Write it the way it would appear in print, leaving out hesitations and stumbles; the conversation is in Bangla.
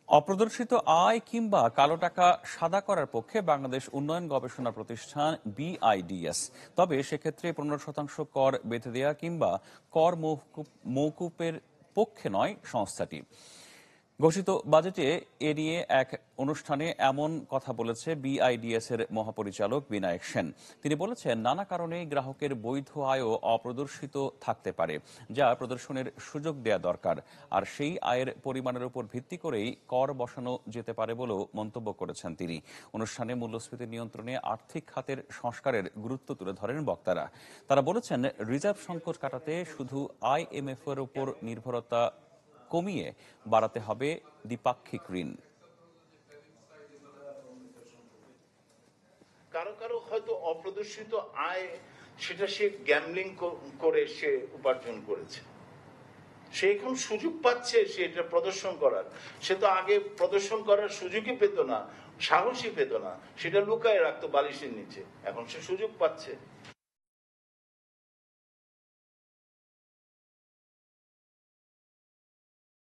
অপ্রদর্শিত আয় কিংবা কালো টাকা সাদা করার পক্ষে বাংলাদেশ উন্নয়ন গবেষণা প্রতিষ্ঠান বিআইডিএস। তবে সেক্ষেত্রে 15% কর বেঁধে দেওয়া কিংবা কর মওকুফের পক্ষে নয় সংস্থাটি। ঘোষিত বাজেটে এ নিয়ে এক অনুষ্ঠানে এমন কথা বলেছে বিআইডিএস এর মহাপরিচালক বিনায়ক সেন। তিনি বলেছেন, নানা কারণে গ্রাহকের বৈধ আয়ও অপ্রদর্শিত থাকতে পারে, যা প্রদর্শনের সুযোগ দেয়া দরকার। আর সেই আয়ের পরিমাণের উপর ভিত্তি করেই কর বসানো যেতে পারে বলেও মন্তব্য করেছেন তিনি। অনুষ্ঠানে মূল্যস্ফীতি নিয়ন্ত্রণে আর্থিক খাতের সংস্কারের গুরুত্ব তুলে ধরেন বক্তারা। তারা বলেছেন, রিজার্ভ সংকট কাটাতে শুধু আইএমএফ এর উপর নির্ভরতা কমিয়ে বাড়াতে হবে দ্বিপাক্ষিক ঋণ। কারো কারো হয়তো অপ্রদর্শিত আয়, সেটা সে গ্যাম্বলিং করে সে উপার্জন করেছে, সে এখন সুযোগ পাচ্ছে সে এটা প্রদর্শন করার। সে তো আগে প্রদর্শন করার সুযোগই পেত না, সাহসই পেত না, সেটা লুকায় রাখতো বালিশের নিচে, এখন সে সুযোগ পাচ্ছে।